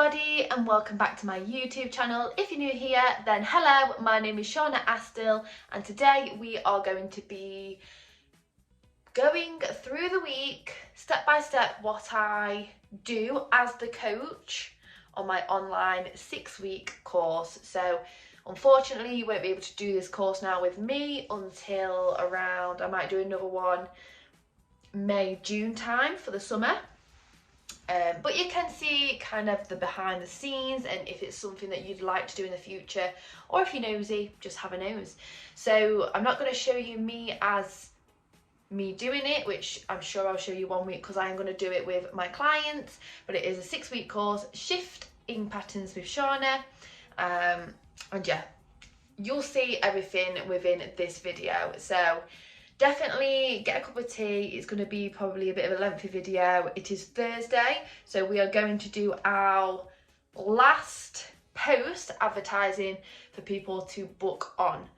everybody and welcome back to my YouTube channel. If you're new here, then hello, my name is Shahnaastillxx and today we are going to be going through the week, step by step, what I do as the coach on my online 6-week course. So unfortunately you won't be able to do this course now with me until around, I might do another one May, June time for the summer. But you can see kind of the behind the scenes and if it's something that you'd like to do in the future, or if you're nosy, just have a nose. So I'm not going to show you me as me doing it, which I'm sure I'll show you one week because I am going to do it with my clients, but it is a 6-week course, Shifting Patterns with Shahna, and yeah, you'll see everything within this video. So definitely get a cup of tea. It's going to be probably a bit of a lengthy video. It is Thursday, so we are going to do our last post advertising for people to book on.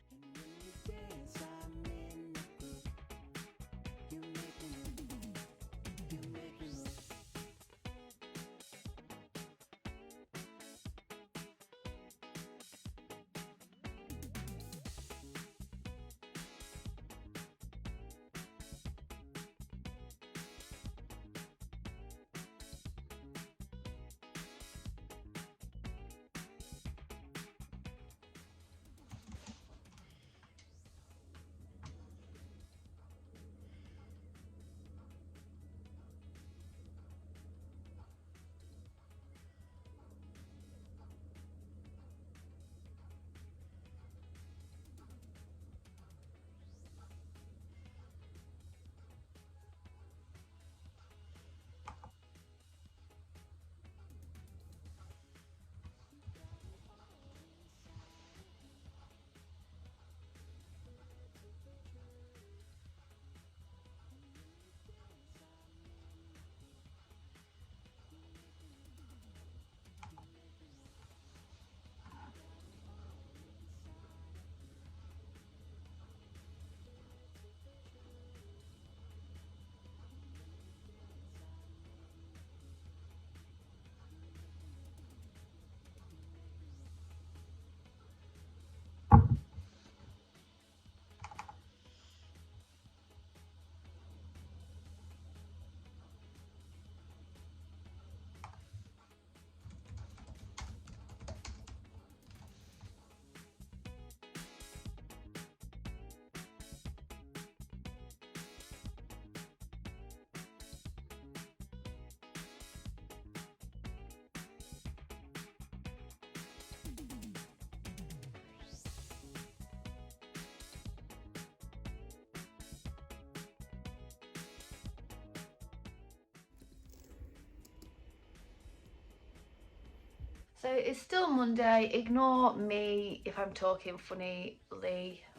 So it's still Monday. Ignore me if I'm talking funnily.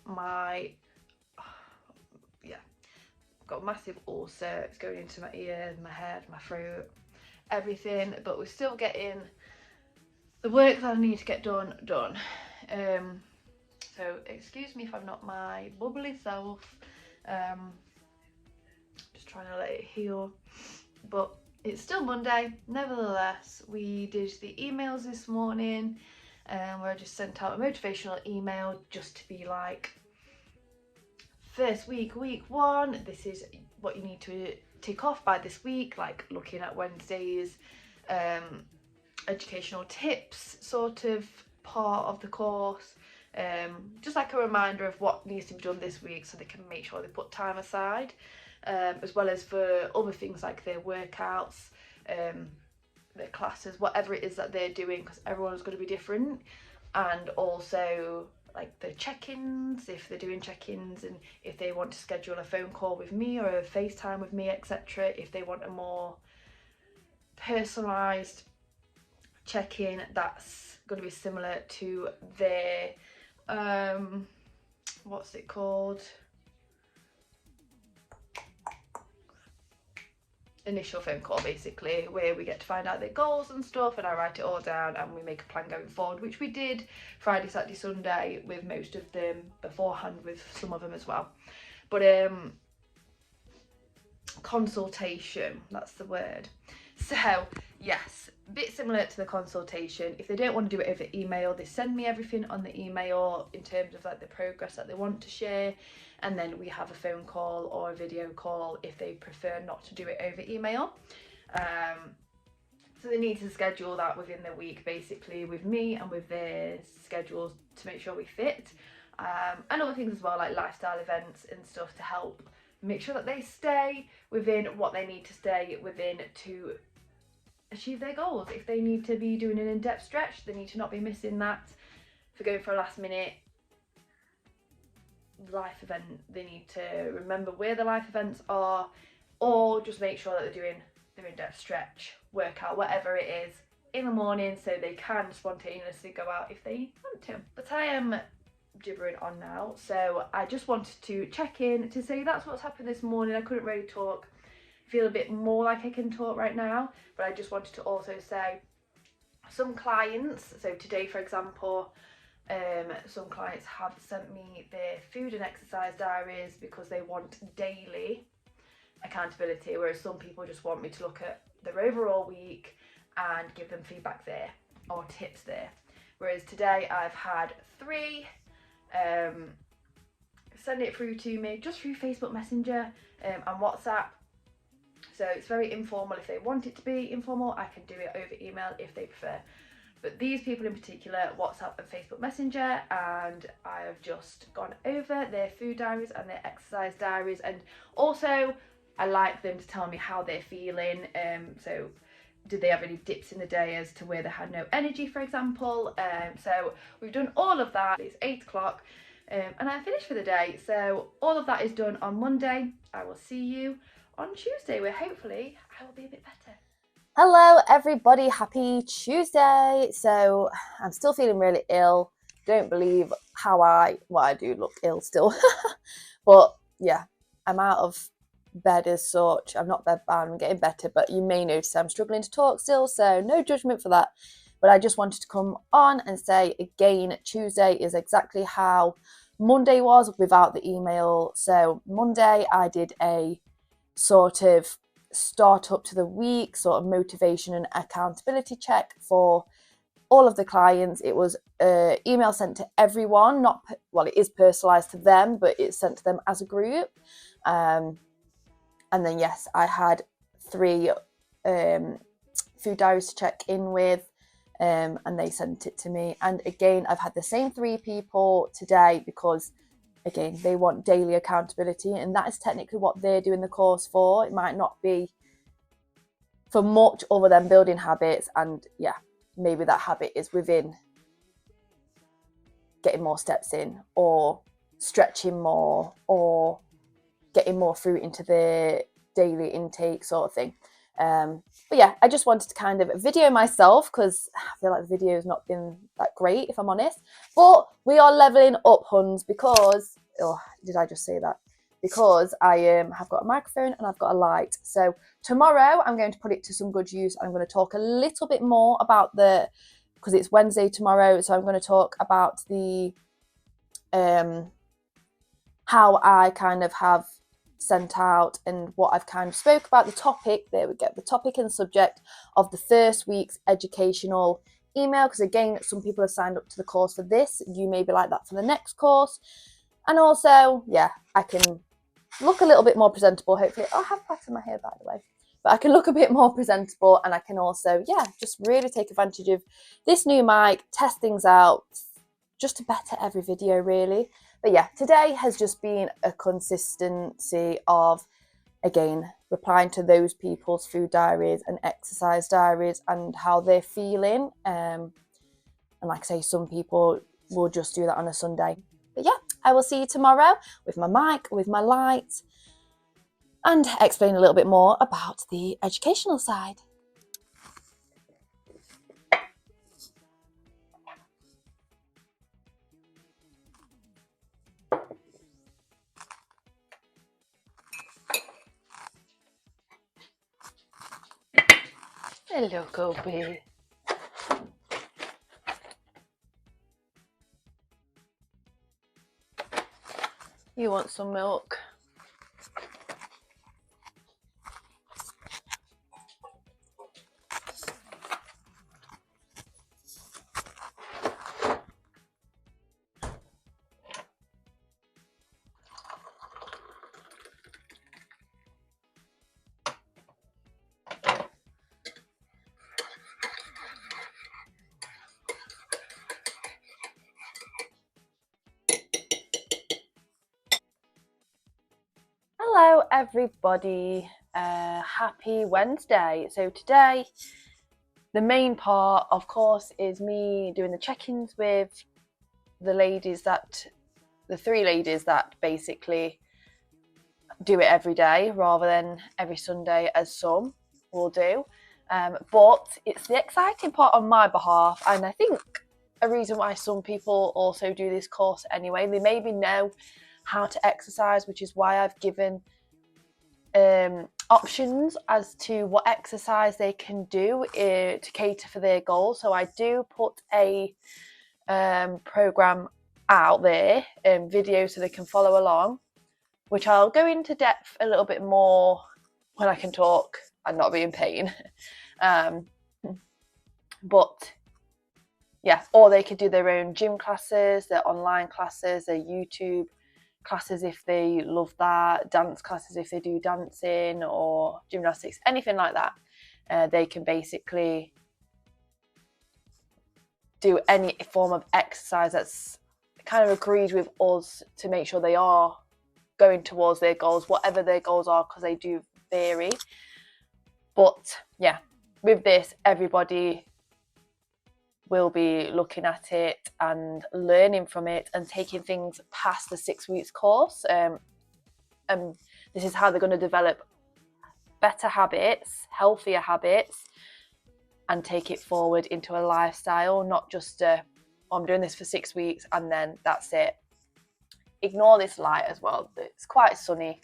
I've got a massive ulcer. It's going into my ears, my head, my throat, everything. But we're still getting the work that I need to get done. So excuse me if I'm not my bubbly self. Just trying to let it heal. But it's still Monday. Nevertheless, we did the emails this morning where I just sent out a motivational email just to be like, first week 1, this is what you need to tick off by this week, like looking at Wednesday's educational tips sort of part of the course, just like a reminder of what needs to be done this week so they can make sure they put time aside. As well as for other things like their workouts, their classes, whatever it is that they're doing, because everyone's going to be different. And also like the check-ins, if they're doing check-ins, and if they want to schedule a phone call with me or a FaceTime with me, etc. If they want a more personalised check-in, that's going to be similar to their what's it called, initial phone call, basically, where we get to find out their goals and stuff, and I write it all down and we make a plan going forward, which we did Friday, Saturday, Sunday with most of them, beforehand with some of them as well. But consultation, that's the word. So yes, a bit similar to the consultation. If they don't want to do it over email, they send me everything on the email in terms of like the progress that they want to share, and then we have a phone call or a video call if they prefer not to do it over email. So they need to schedule that within the week basically with me and with their schedules to make sure we fit. And other things as well, like lifestyle events and stuff, to help make sure that they stay within what they need to stay within to achieve their goals. If they need to be doing an in-depth stretch, they need to not be missing that. For going for a last minute life event, they need to remember where the life events are, or just make sure that they're doing their in-depth stretch, workout, whatever it is, in the morning so they can spontaneously go out if they want to. But I am gibbering on now, so I just wanted to check in to say that's what's happened this morning. I couldn't really talk, feel a bit more like I can talk right now, but I just wanted to also say some clients, so today for example, some clients have sent me their food and exercise diaries because they want daily accountability, whereas some people just want me to look at their overall week and give them feedback there or tips there. Whereas today I've had 3 send it through to me just through Facebook Messenger and WhatsApp. So it's very informal. If they want it to be informal, I can do it over email if they prefer. But these people in particular, WhatsApp and Facebook Messenger, and I have just gone over their food diaries and their exercise diaries, and also I like them to tell me how they're feeling. So did they have any dips in the day as to where they had no energy, for example? So we've done all of that. It's 8 o'clock and I'm finished for the day. So all of that is done on Monday. I will see you on Tuesday, where hopefully I will be a bit better. Hello everybody, happy Tuesday. So I'm still feeling really ill. Don't believe I do look ill still. But yeah, I'm out of bed as such. I'm not bedbound, I'm getting better, but you may notice I'm struggling to talk still, so no judgment for that. But I just wanted to come on and say again, Tuesday is exactly how Monday was without the email. So Monday I did a sort of start up to the week sort of motivation and accountability check for all of the clients. It was an email sent to everyone, it is personalized to them, but it's sent to them as a group. And then yes, I had 3 food diaries to check in with, and they sent it to me. And again, I've had the same 3 people today because again, they want daily accountability, and that is technically what they're doing the course for. It might not be for much other than building habits, and yeah, maybe that habit is within getting more steps in, or stretching more, or getting more fruit into the daily intake sort of thing. But yeah, I just wanted to kind of video myself because I feel like the video has not been that great, if I'm honest. But we are leveling up, huns, because, did I just say that? Because I have got a microphone and I've got a light. So tomorrow I'm going to put it to some good use. I'm going to talk a little bit more about because it's Wednesday tomorrow, so I'm going to talk about the how I kind of have sent out and what I've kind of spoke about the topic. There we go, the topic and subject of the first week's educational email, because again, some people have signed up to the course for this. You may be like that for the next course. And also, yeah, I can look a little bit more presentable, hopefully. I have plaited my hair, by the way, but I can look a bit more presentable, and I can also, yeah, just really take advantage of this new mic, test things out, just to better every video, really. But yeah, today has just been a consistency of, again, replying to those people's food diaries and exercise diaries and how they're feeling. And like I say, some people will just do that on a Sunday. But yeah, I will see you tomorrow with my mic, with my light, and explain a little bit more about the educational side. Hello, Kobie. You want some milk? everybody, happy Wednesday. So today, the main part, of course, is me doing the check-ins with the three ladies that basically do it every day rather than every Sunday as some will do. But it's the exciting part on my behalf, and I think a reason why some people also do this course anyway. They maybe know how to exercise, which is why I've given options as to what exercise they can do to cater for their goals. So I do put a program out there, video, so they can follow along, which I'll go into depth a little bit more when I can talk and not be in pain. But yeah, or they could do their own gym classes, their online classes, their YouTube classes if they love that, dance classes if they do dancing, or gymnastics, anything like that. They can basically do any form of exercise that's kind of agreed with us to make sure they are going towards their goals, whatever their goals are, because they do vary. But yeah, with this, everybody will be looking at it and learning from it and taking things past the 6 weeks course. And this is how they're going to develop better habits, healthier habits, and take it forward into a lifestyle, not just I'm doing this for 6 weeks and then that's it. Ignore this light as well. It's quite sunny.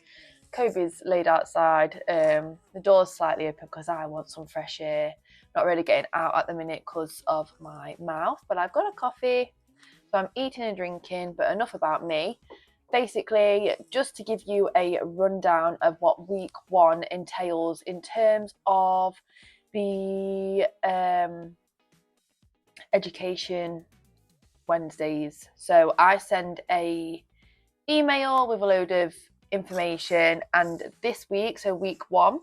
Kobie's laid outside. The door's slightly open because I want some fresh air. Not really getting out at the minute because of my mouth, but I've got a coffee, so I'm eating and drinking. But enough about me. Basically, just to give you a rundown of what week 1 entails in terms of the education Wednesdays. So I send a email with a load of information, and this week, so week 1,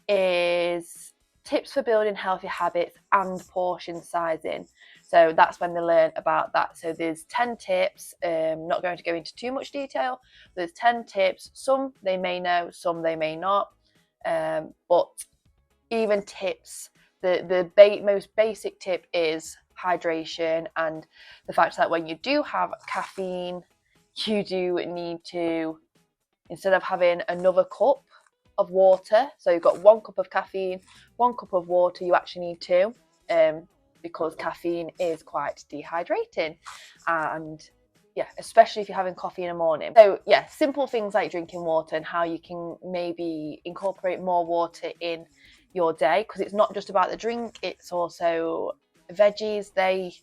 is tips for building healthy habits and portion sizing. So that's when they learn about that. So there's 10 tips. Not going to go into too much detail. There's 10 tips. Some they may know, some they may not. But even tips, the most basic tip is hydration, and the fact that when you do have caffeine, you do need to, instead of having another cup of water, so you've got 1 cup of caffeine, 1 cup of water, you actually need 2, because caffeine is quite dehydrating, and yeah, especially if you're having coffee in the morning. So yeah, simple things like drinking water and how you can maybe incorporate more water in your day, because it's not just about the drink, it's also veggies, they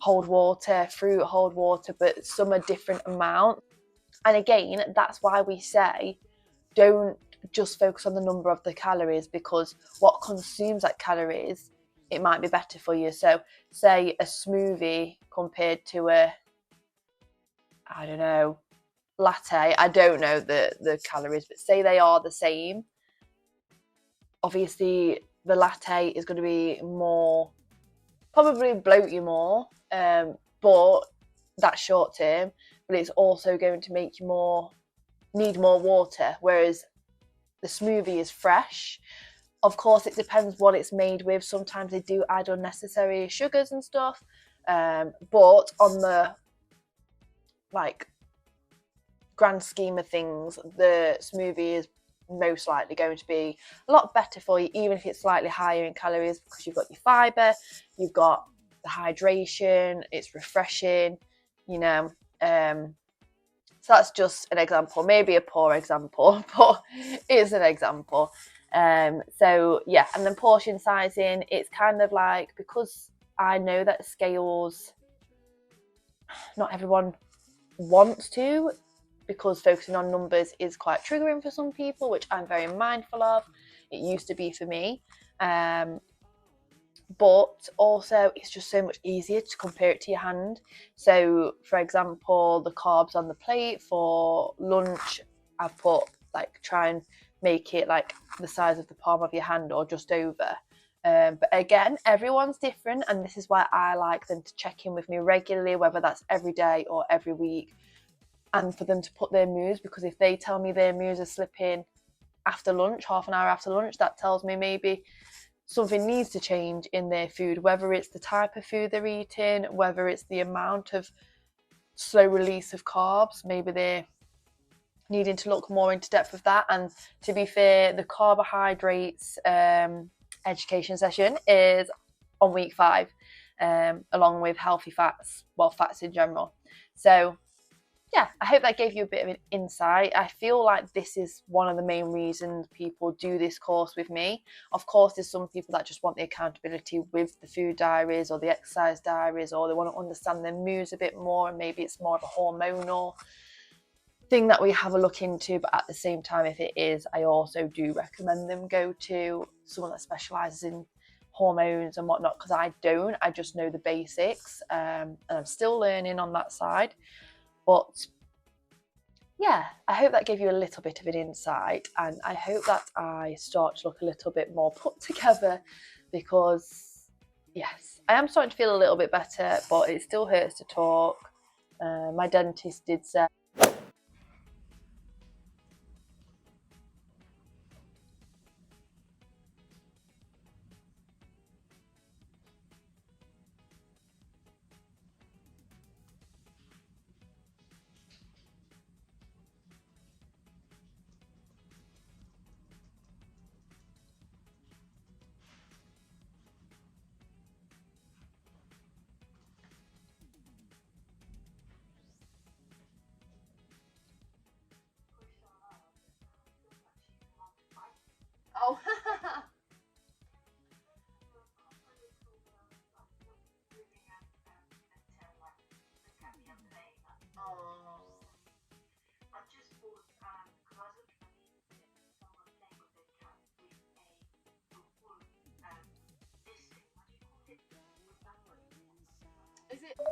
hold water, fruit hold water, but some are different amounts. And again, that's why we say don't just focus on the number of the calories, because what consumes that calories, it might be better for you. So say a smoothie compared to a, I don't know, latte, I don't know the calories, but say they are the same. Obviously the latte is going to be more, probably bloat you more, but that's short term, but it's also going to make you need more water, whereas the smoothie is fresh. Of course, it depends what it's made with. Sometimes they do add unnecessary sugars and stuff, but on the grand scheme of things, the smoothie is most likely going to be a lot better for you, even if it's slightly higher in calories, because you've got your fibre, you've got the hydration, it's refreshing, so that's just an example, maybe a poor example, but it's an example. So yeah, and then portion sizing, it's kind of like, because I know that scales, not everyone wants to, because focusing on numbers is quite triggering for some people, which I'm very mindful of. It used to be for me. But also it's just so much easier to compare it to your hand. So for example, the carbs on the plate for lunch, I've put try and make it like the size of the palm of your hand or just over. But again, everyone's different, and this is why I like them to check in with me regularly, whether that's every day or every week, and for them to put their moves, because if they tell me their moves are slipping after lunch, half an hour after lunch, that tells me maybe something needs to change in their food, whether it's the type of food they're eating, whether it's the amount of slow release of carbs. Maybe they're needing to look more into depth of that. And to be fair, the carbohydrates education session is on week 5, along with healthy fats, well, fats in general. So yeah, I hope that gave you a bit of an insight. I feel like this is one of the main reasons people do this course with me. Of course, there's some people that just want the accountability with the food diaries or the exercise diaries, or they want to understand their moves a bit more, and maybe it's more of a hormonal thing that we have a look into. But at the same time, if it is, I also do recommend them go to someone that specialises in hormones and whatnot, because I just know the basics, and I'm still learning on that side. But yeah, I hope that gave you a little bit of an insight, and I hope that I start to look a little bit more put together, because yes, I am starting to feel a little bit better, but it still hurts to talk. My dentist did say Oh. Is it?